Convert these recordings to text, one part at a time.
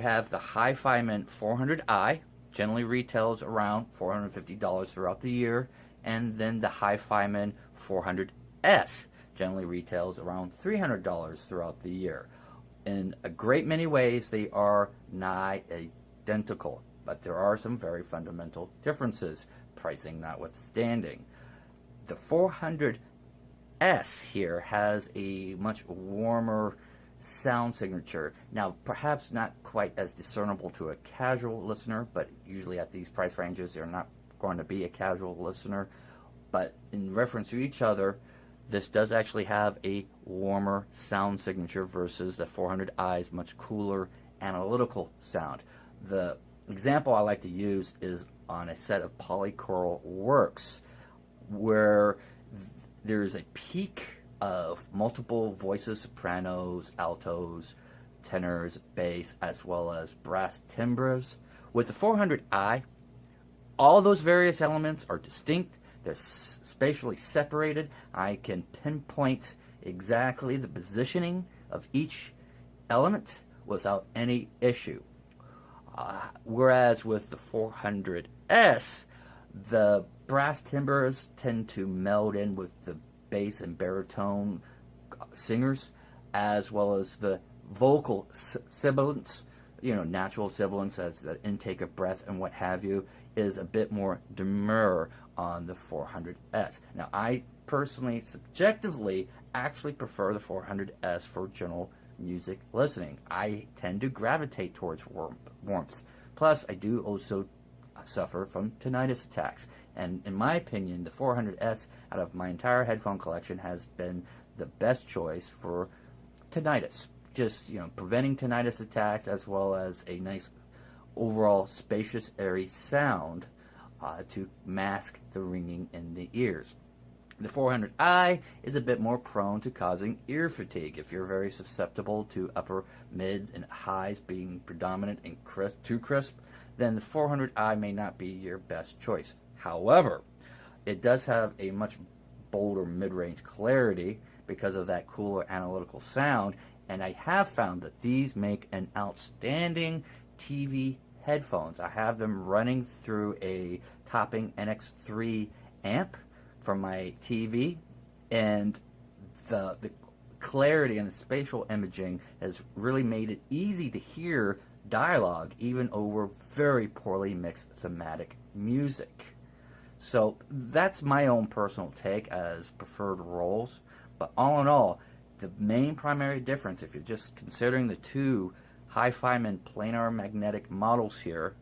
have the Hi-Fi 400i, generally retails around $450 throughout the year, and then the Hi-Fi 400s generally retails around $300 throughout the year. In a great many ways, they are nigh identical, but there are some very fundamental differences, pricing notwithstanding. The 400S here has a much warmer sound signature. Now, perhaps not quite as discernible to a casual listener, but usually at these price ranges, you're not going to be a casual listener. But in reference to each other, this does actually have a warmer sound signature versus the 400i's much cooler analytical sound. The example I like to use is on a set of polychoral works where there's a peak of multiple voices, sopranos, altos, tenors, bass, as well as brass timbres. With the 400i, all those various elements are distinct. They're spatially separated. I can pinpoint exactly the positioning of each element without any issue. Whereas with the 400S, the brass timbres tend to meld in with the bass and baritone singers, as well as the vocal sibilance, natural sibilance as the intake of breath and what have you, is a bit more demure on the 400S. Now, I personally, subjectively, actually prefer the 400S for general music listening. I tend to gravitate towards warmth. Plus, I do also suffer from tinnitus attacks. And in my opinion, the 400S out of my entire headphone collection has been the best choice for tinnitus. Just, preventing tinnitus attacks, as well as a nice overall spacious, airy sound to mask the ringing in the ears. The 400i is a bit more prone to causing ear fatigue. If you're very susceptible to upper, mids, and highs being predominant and too crisp, then the 400i may not be your best choice. However, it does have a much bolder mid-range clarity because of that cooler analytical sound, and I have found that these make an outstanding TV headphones. I have them running through a topping NX3 amp from my TV, and the clarity and the spatial imaging has really made it easy to hear dialogue even over very poorly mixed thematic music. So that's my own personal take as preferred roles, but all in all, the main primary difference, if you're just considering the two Hi-Fi planar magnetic models here,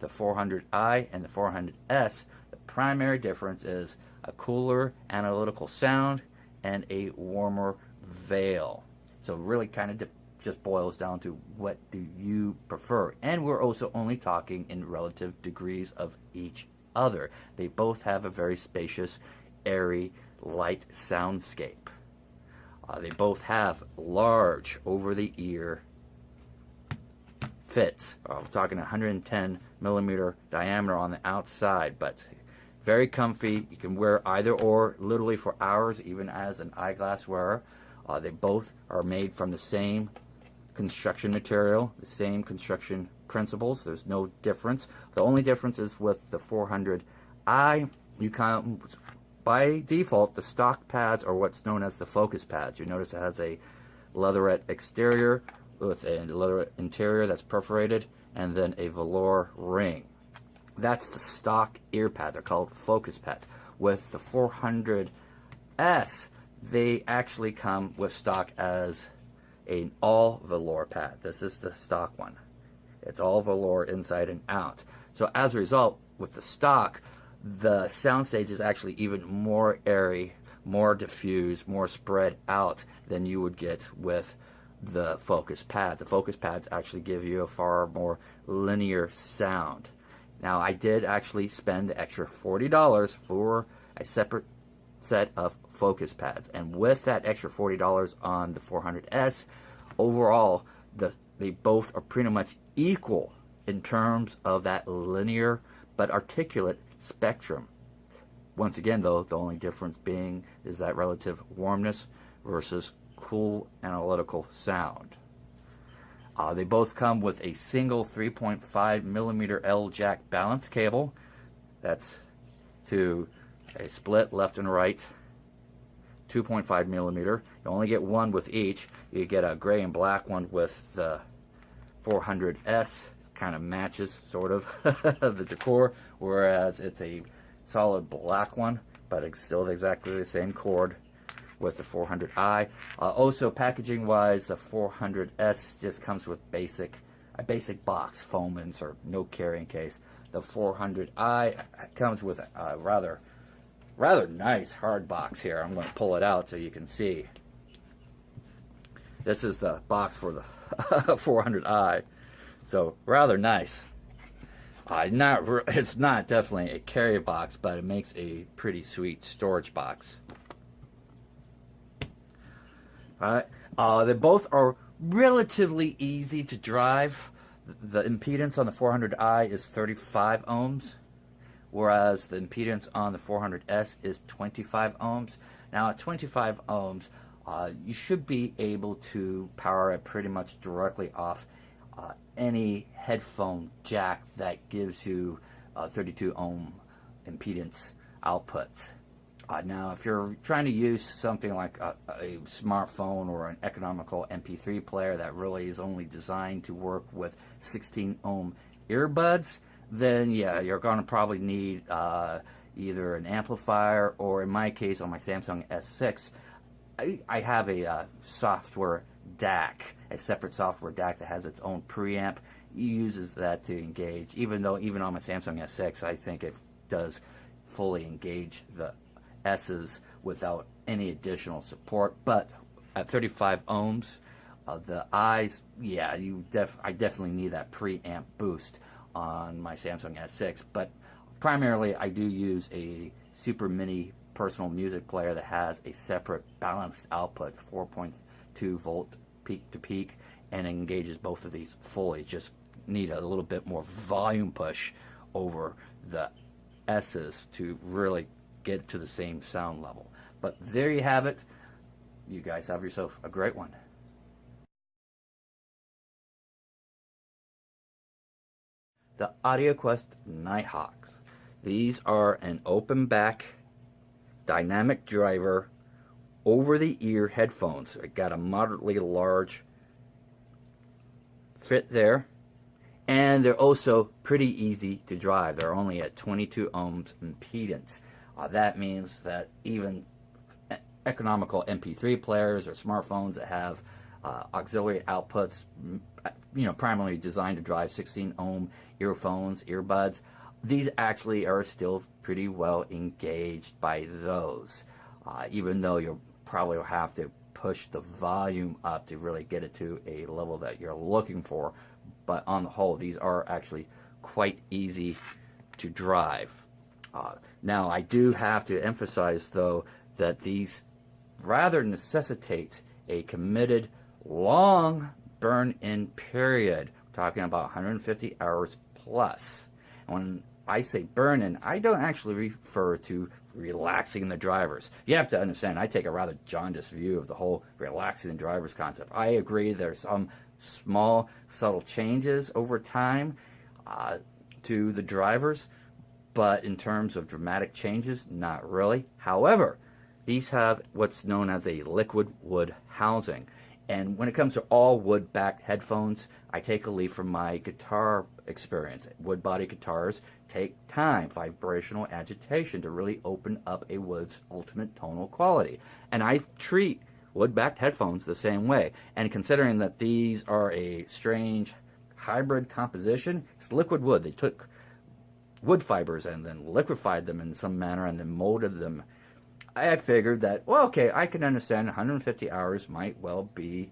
the 400i and the 400s, the primary difference is a cooler analytical sound and a warmer veil. So it really kind of just boils down to what do you prefer. And we're also only talking in relative degrees of each other. They both have a very spacious, airy, light soundscape. They both have large, over-the-ear fits. We're talking 110 millimeter diameter on the outside, but very comfy. You can wear either or literally for hours, even as an eyeglass wearer. They both are made from the same construction material, the same construction principles. There's no difference. The only difference is with the 400i, you can, by default, the stock pads are what's known as the focus pads. You notice it has a leatherette exterior with a leather interior that's perforated, and then a velour ring. That's the stock ear pad. They're called focus pads. With the 400S, they actually come with stock as an all velour pad. This is the stock one. It's all velour inside and out. So as a result, with the stock, the soundstage is actually even more airy, more diffused, more spread out than you would get with the focus pads. The focus pads actually give you a far more linear sound. Now, I did actually spend the extra $40 for a separate set of focus pads, and with that extra $40 on the 400S, overall, they both are pretty much equal in terms of that linear but articulate spectrum. Once again, though, the only difference being is that relative warmness versus cool analytical sound. They both come with a single 3.5 millimeter L jack balance cable. That's to a split left and right, 2.5 millimeter. You only get one with each. You get a gray and black one with the 400S. Kind of matches, sort of, the decor, whereas it's a solid black one, but it's still exactly the same cord with the 400i. Also, packaging-wise, the 400S just comes with a basic box, foam insert, no carrying case. The 400i comes with a rather nice hard box here. I'm going to pull it out so you can see. This is the box for the 400i. So, rather nice. It's not definitely a carry box, but it makes a pretty sweet storage box. Alright, they both are relatively easy to drive. The impedance on the 400i is 35 ohms, whereas the impedance on the 400S is 25 ohms. Now, at 25 ohms, you should be able to power it pretty much directly off any headphone jack that gives you 32 ohm impedance outputs. Now, if you're trying to use something like a smartphone or an economical MP3 player that really is only designed to work with 16 ohm earbuds, then yeah, you're going to probably need either an amplifier, or in my case, on my Samsung S6, I have a software DAC, a separate software DAC that has its own preamp. It uses that to engage, even though even on my Samsung S6, I think it does fully engage the S's without any additional support. But at 35 ohms, the I's, yeah, I definitely need that preamp boost on my Samsung S6. But primarily, I do use a super mini personal music player that has a separate balanced output, 4.2 volt peak to peak, and engages both of these fully. Just need a little bit more volume push over the S's to really get to the same sound level. But there you have it. You guys have yourself a great one. The AudioQuest Nighthawks. These are an open back, dynamic driver, over-the-ear headphones. It got a moderately large fit there, and they're also pretty easy to drive. They're only at 22 ohms impedance. That means that even economical MP3 players or smartphones that have auxiliary outputs, primarily designed to drive 16 ohm earphones, earbuds, these actually are still pretty well engaged by those, even though you'll probably have to push the volume up to really get it to a level that you're looking for. But on the whole, these are actually quite easy to drive. Now, I do have to emphasize, though, that these rather necessitate a committed, long burn-in period. We're talking about 150 hours plus. When I say burn-in, I don't actually refer to relaxing the drivers. You have to understand, I take a rather jaundiced view of the whole relaxing the drivers concept. I agree there's some small, subtle changes over time to the drivers, but in terms of dramatic changes, not really. However, these have what's known as a liquid wood housing. And when it comes to all wood-backed headphones, I take a leaf from my guitar experience. Wood body guitars take time, vibrational agitation, to really open up a wood's ultimate tonal quality. And I treat wood-backed headphones the same way. And considering that these are a strange hybrid composition, it's liquid wood. They took wood fibers and then liquefied them in some manner and then molded them. I figured that, well, okay, I can understand 150 hours might well be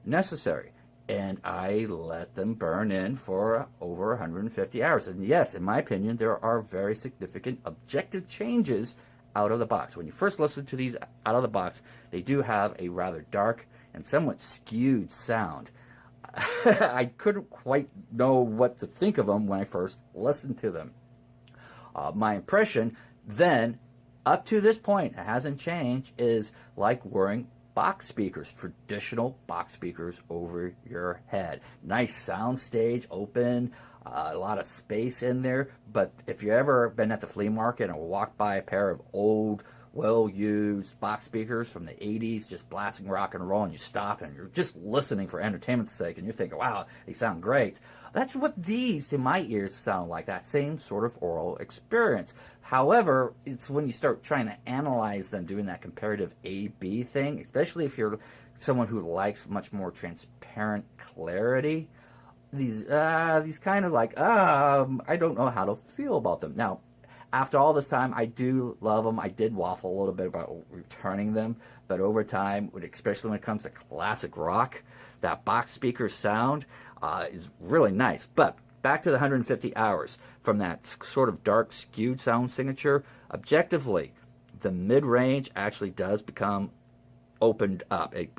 necessary. And I let them burn in for over 150 hours. And yes, in my opinion, there are very significant objective changes out of the box. When you first listen to these out of the box, they do have a rather dark and somewhat skewed sound. I couldn't quite know what to think of them when I first listened to them. My impression then, up to this point, it hasn't changed, is like wearing box speakers, traditional box speakers over your head. Nice sound stage, open, a lot of space in there. But if you've ever been at the flea market and walked by a pair of old, well-used box speakers from the 80s, just blasting rock and roll, and you stop and you're just listening for entertainment's sake, and you're thinking, wow, they sound great. That's what these, to my ears, sound like, that same sort of aural experience. However, it's when you start trying to analyze them, doing that comparative A-B thing, especially if you're someone who likes much more transparent clarity, these kind of like, I don't know how to feel about them. Now, after all this time, I do love them. I did waffle a little bit about returning them, but over time, especially when it comes to classic rock, that box speaker sound is really nice. But back to the 150 hours. From that sort of dark, skewed sound signature, objectively, the mid-range actually does become opened up. It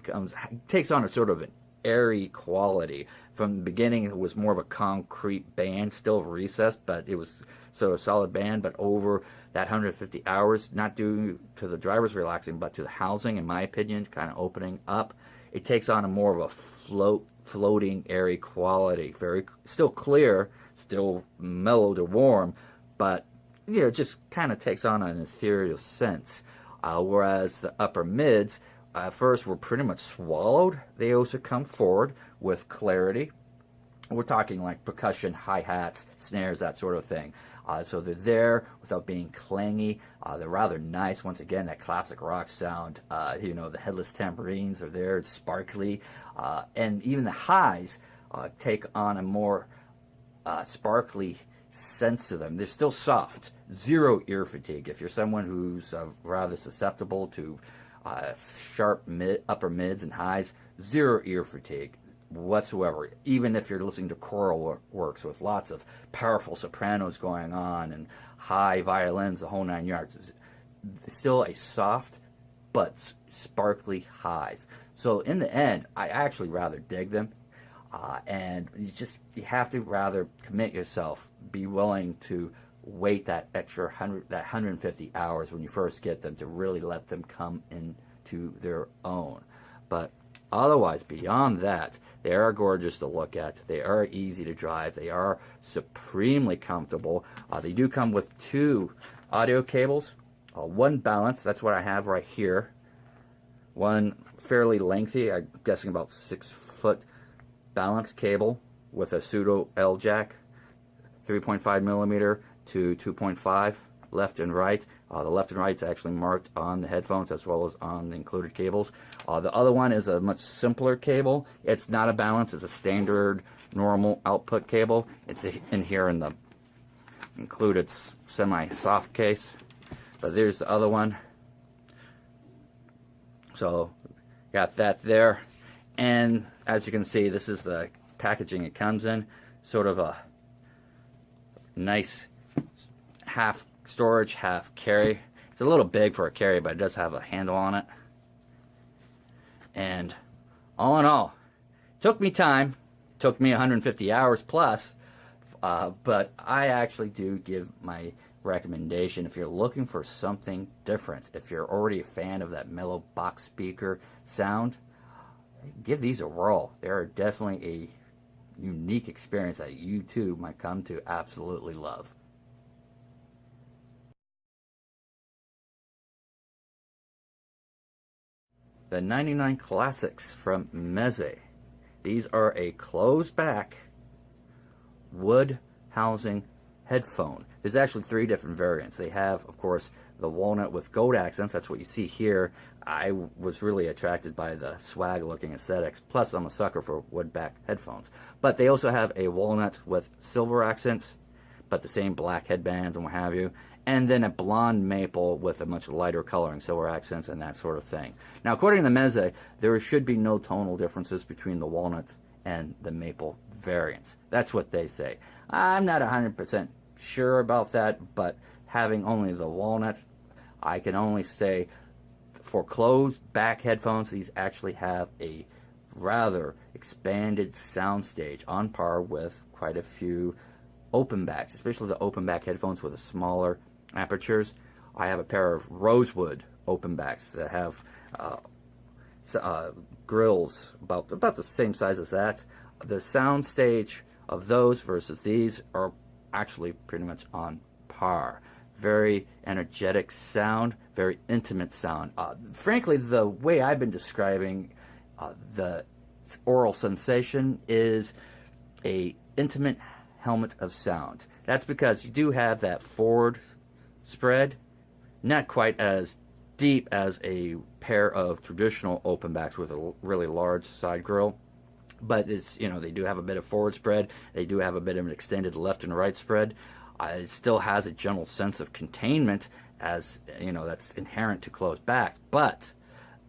takes on a sort of an airy quality. From the beginning, it was more of a concrete band, still recessed, but it was so a solid band. But over that 150 hours, not due to the drivers relaxing, but to the housing, in my opinion, kind of opening up, it takes on a more of a floating, airy quality. Very still clear, still mellow to warm, but it just kind of takes on an ethereal sense. Whereas the upper mids, at first, were pretty much swallowed. They also come forward with clarity. We're talking like percussion, hi-hats, snares, that sort of thing. So they're there without being clangy. They're rather nice. Once again, that classic rock sound. The headless tambourines are there. It's sparkly. And even the highs take on a more sparkly sense to them. They're still soft. Zero ear fatigue. If you're someone who's rather susceptible to sharp upper mids and highs, zero ear fatigue whatsoever. Even if you're listening to choral works with lots of powerful sopranos going on and high violins, the whole 9 yards, still a soft but sparkly highs. So in the end, I actually rather dig them. And you have to rather commit yourself, be willing to wait that extra 150 hours when you first get them to really let them come into their own. But otherwise, beyond that, they are gorgeous to look at. They are easy to drive. They are supremely comfortable. They do come with 2 audio cables, one balance. That's what I have right here. One fairly lengthy, I'm guessing about 6-foot balance cable with a pseudo L jack, 3.5 millimeter to 2.5, left and right. The left and right is actually marked on the headphones as well as on the included cables. The other one is a much simpler cable. It's not a balance, it's a standard normal output cable. It's in here in the included semi-soft case. But there's the other one. So got that there. And as you can see, this is the packaging it comes in. Sort of a nice half storage, half carry. It's a little big for a carry, but it does have a handle on it. And all in all, took me time. Took me 150 hours plus. But I actually do give my recommendation if you're looking for something different. If you're already a fan of that mellow box speaker sound, give these a whirl. They are definitely a unique experience that you too might come to absolutely love. The 99 Classics from Meze. These are a closed back wood housing headphone. There's actually 3 different variants. They have, of course, the walnut with gold accents. That's what you see here. I was really attracted by the swag looking aesthetics. Plus, I'm a sucker for wood back headphones. But they also have a walnut with silver accents, but the same black headbands and what have you. And then a blonde maple with a much lighter coloring, silver accents and that sort of thing. Now, according to Meze, there should be no tonal differences between the walnut and the maple variants. That's what they say. I'm not 100% sure about that, but having only the walnut, I can only say for closed back headphones, these actually have a rather expanded soundstage on par with quite a few open backs, especially the open back headphones with the smaller apertures. I have a pair of rosewood open backs that have grills, about the same size as that. The sound stage of those versus these are actually pretty much on par. Very energetic sound, very intimate sound. Frankly, the way I've been describing the oral sensation is a intimate helmet of sound. That's because you do have that forward spread, not quite as deep as a pair of traditional open backs with a really large side grill, but it's, they do have a bit of forward spread. They do have a bit of an extended left and right spread. It still has a general sense of containment, as that's inherent to closed backs, but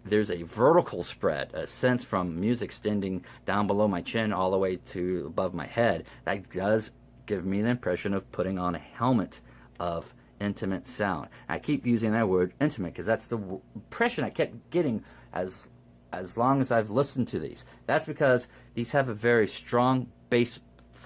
there's a vertical spread, a sense from music extending down below my chin all the way to above my head. That does give me the impression of putting on a helmet of intimate sound. I keep using that word intimate because that's the impression I kept getting as long as I've listened to these. That's because these have a very strong bass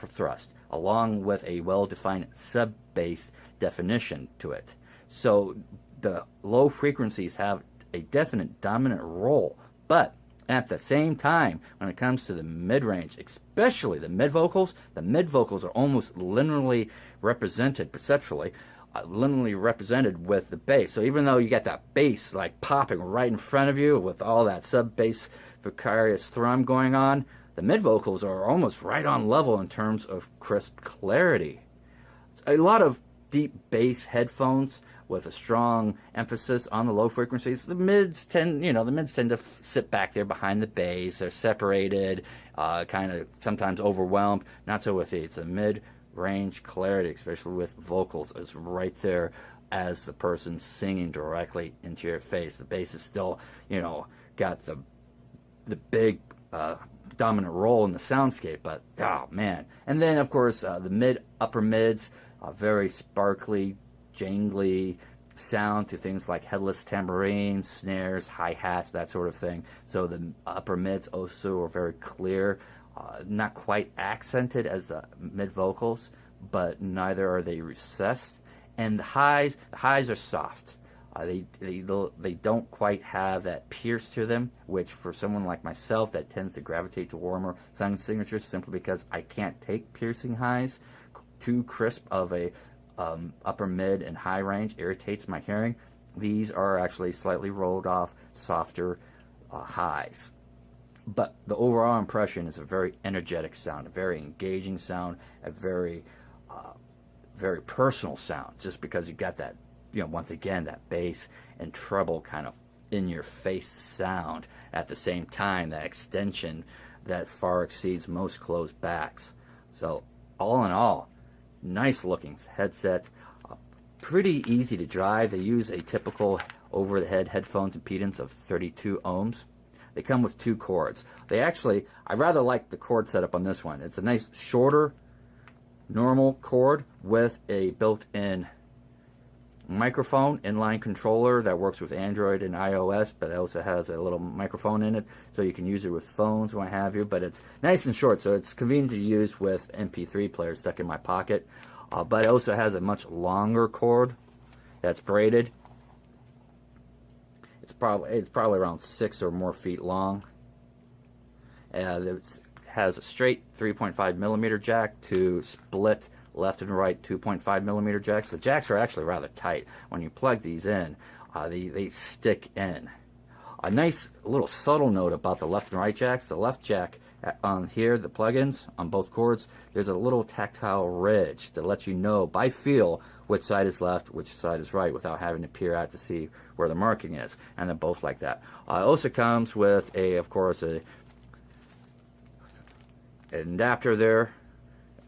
thrust along with a well-defined sub-bass definition to it. So the low frequencies have a definite dominant role, but at the same time, when it comes to the mid-range, especially the mid-vocals are almost linearly represented, perceptually, linearly represented with the bass. So even though you get that bass like popping right in front of you with all that sub-bass vicarious thrum going on, the mid-vocals are almost right on level in terms of crisp clarity. A lot of deep bass headphones with a strong emphasis on the low frequencies. The mids tend to sit back there behind the bass. They're separated, kind of sometimes overwhelmed. Not so with these. The mid-range clarity, especially with vocals, is right there as the person singing directly into your face. The bass is still, got the big dominant role in the soundscape, but oh man. And then of course the upper mids, very sparkly, jangly sound to things like headless tambourines, snares, hi-hats, that sort of thing. So the upper mids also are very clear, not quite accented as the mid vocals, but neither are they recessed. And the highs are soft. They don't quite have that pierce to them, which for someone like myself that tends to gravitate to warmer sound signatures simply because I can't take piercing highs. Too crisp of a upper mid and high range irritates my hearing. These are actually slightly rolled off, softer highs. But the overall impression is a very energetic sound, a very engaging sound, a very personal sound, just because you got that, once again, that bass and treble kind of in your face sound at the same time, that extension that far exceeds most closed backs. So all in all, nice looking headset, pretty easy to drive. They use a typical over-the-head headphones impedance of 32 ohms. They come with 2 cords. I rather like the cord setup on this one. It's a nice shorter normal cord with a built-in microphone inline controller that works with Android and iOS, but it also has a little microphone in it, so you can use it with phones, what have you. But it's nice and short, so it's convenient to use with MP3 players stuck in my pocket. But it also has a much longer cord that's braided. It's probably around 6 or more feet long. It has a straight 3.5 millimeter jack to split left and right 2.5 millimeter jacks. The jacks are actually rather tight. When you plug these in, they stick in. A nice little subtle note about the left and right jacks. The left jack on here, the plugins on both cords, there's a little tactile ridge that lets you know by feel which side is left, which side is right, without having to peer out to see where the marking is. And they're both like that. It also comes with of course, an adapter there,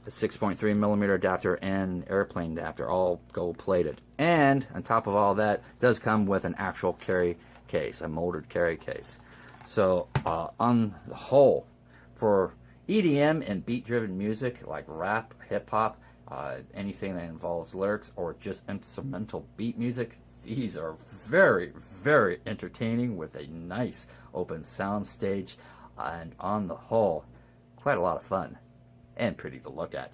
a 6.3 millimeter adapter and airplane adapter, all gold plated. And on top of all that, does come with an actual carry case, a molded carry case. So on the whole, for EDM and beat-driven music like rap, hip-hop, anything that involves lyrics or just instrumental beat music, these are very, very entertaining with a nice open sound stage, and on the whole, quite a lot of fun and pretty to look at.